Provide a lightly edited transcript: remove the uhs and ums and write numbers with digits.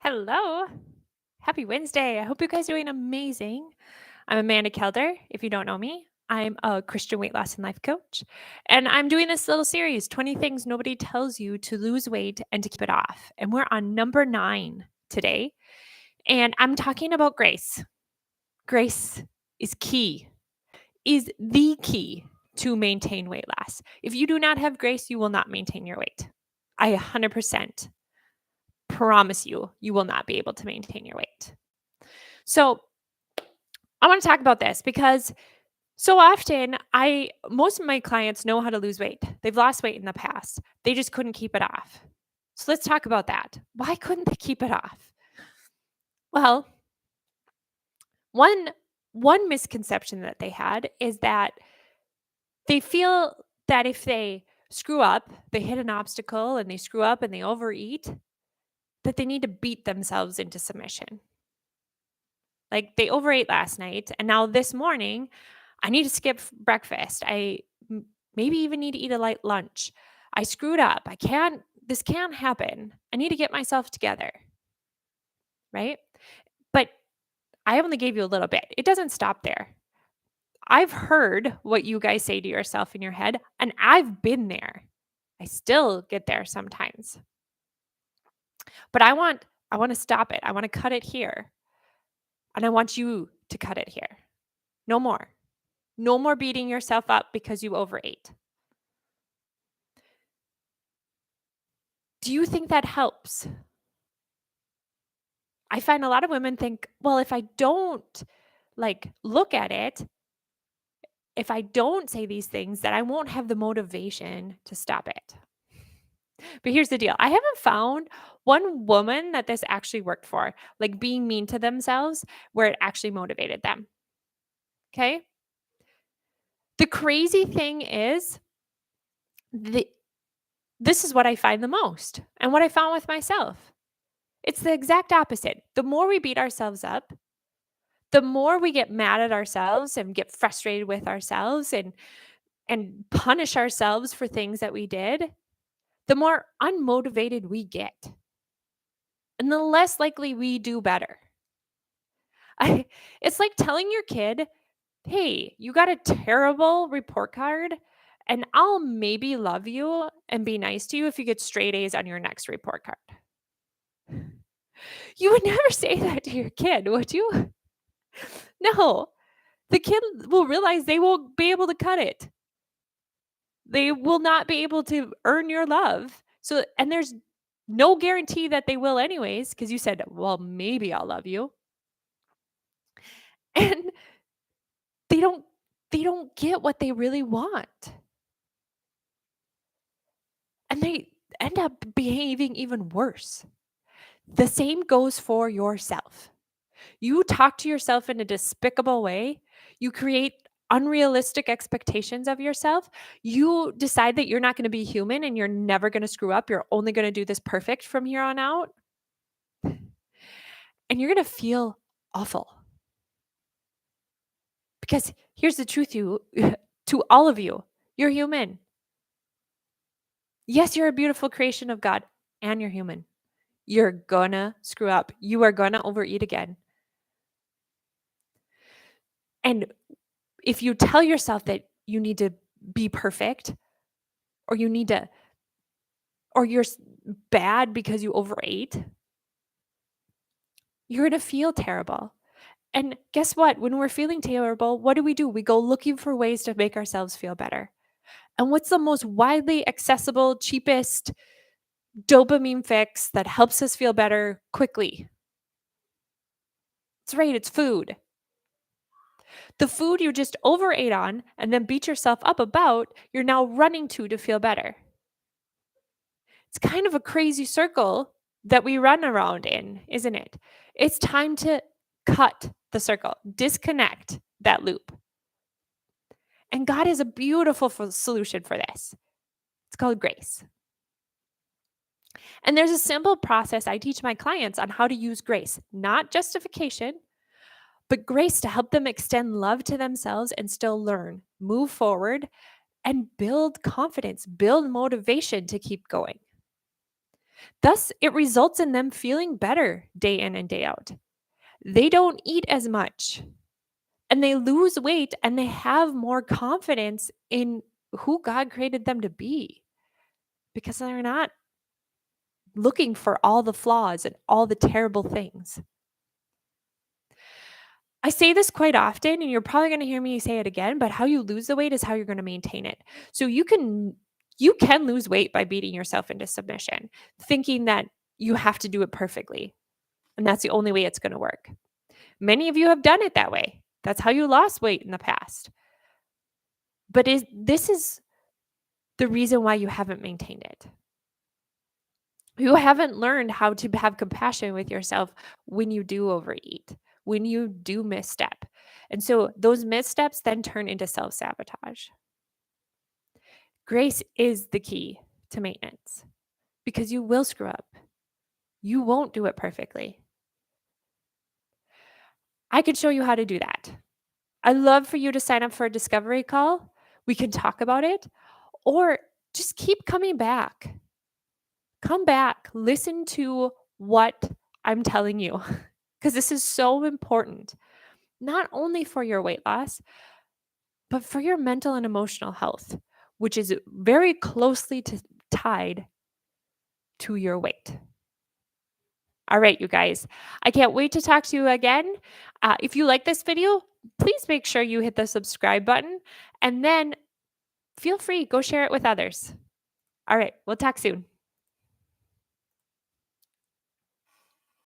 Hello. Happy Wednesday. I hope you guys are doing amazing. I'm Amanda Kelder. If you don't know me, I'm a Christian weight loss and life coach. And I'm doing this little series 20 things nobody tells you to lose weight and to keep it off. And we're on number 9 today. And I'm talking about grace. Grace is key, is the key to maintain weight loss. If you do not have grace, you will not maintain your weight. I 100% promise you, you will not be able to maintain your weight. So, I want to talk about this because so often most of my clients know how to lose weight. They've lost weight in the past. They just couldn't keep it off. So let's talk about that. Why couldn't they keep it off? Well, one one misconception that they had is that they feel that if they screw up, they hit an obstacle and they screw up and they overeat, that they need to beat themselves into submission. Like they overate last night and now this morning I need to skip breakfast. Maybe even need to eat a light lunch. I screwed up. This can't happen. I need to get myself together. Right? But I only gave you a little bit. It doesn't stop there. I've heard what you guys say to yourself in your head, and I've been there. I still get there sometimes. But I want to stop it. I want to cut it here. And I want you to cut it here. No more. No more beating yourself up because you overate. Do you think that helps? I find a lot of women think, well, if I don't look at it, if I don't say these things, that I won't have the motivation to stop it. But here's the deal. I haven't found one woman that this actually worked for, like being mean to themselves, where it actually motivated them. Okay? The crazy thing is, this is what I find the most and what I found with myself. It's the exact opposite. The more we beat ourselves up, the more we get mad at ourselves and get frustrated with ourselves and punish ourselves for things that we did, the more unmotivated we get. And the less likely we do better. It's like telling your kid, hey, you got a terrible report card, and I'll maybe love you and be nice to you if you get straight A's on your next report card. You would never say that to your kid, would you? No. The kid will realize they won't be able to cut it. They will not be able to earn your love. So, and there's no guarantee that they will anyways, because you said, well, maybe I'll love you. And they don't get what they really want. And they end up behaving even worse. The same goes for yourself. You talk to yourself in a despicable way. You create unrealistic expectations of yourself. You decide that you're not going to be human and you're never going to screw up. You're only going to do this perfect from here on out. And you're going to feel awful. Because here's the truth, to all of you, you're human. Yes, you're a beautiful creation of God and you're human. You're gonna screw up. You are gonna overeat again. And if you tell yourself that you need to be perfect or you're bad because you overate, you're going to feel terrible. And guess what? When we're feeling terrible, what do? We go looking for ways to make ourselves feel better. And what's the most widely accessible, cheapest dopamine fix that helps us feel better quickly? It's right, it's food. The food you just overate on and then beat yourself up about, you're now running to feel better. It's kind of a crazy circle that we run around in, isn't it? It's time to cut the circle, disconnect that loop. And God has a beautiful solution for this. It's called grace. And there's a simple process I teach my clients on how to use grace, not justification, but grace to help them extend love to themselves and still learn, move forward, and build confidence, build motivation to keep going. Thus, it results in them feeling better day in and day out. They don't eat as much and they lose weight and they have more confidence in who God created them to be because they're not looking for all the flaws and all the terrible things. I say this quite often, and you're probably going to hear me say it again, but how you lose the weight is how you're going to maintain it. So you can lose weight by beating yourself into submission, thinking that you have to do it perfectly, and that's the only way it's going to work. Many of you have done it that way. That's how you lost weight in the past. But this is the reason why you haven't maintained it. You haven't learned how to have compassion with yourself when you do overeat, when you do misstep. And so those missteps then turn into self-sabotage. Grace is the key to maintenance because you will screw up. You won't do it perfectly. I could show you how to do that. I'd love for you to sign up for a discovery call. We can talk about it, or just keep coming back. Come back, listen to what I'm telling you, because this is so important, not only for your weight loss, but for your mental and emotional health, which is very closely tied to your weight. All right, you guys, I can't wait to talk to you again. If you like this video, please make sure you hit the subscribe button and then feel free, go share it with others. All right, we'll talk soon.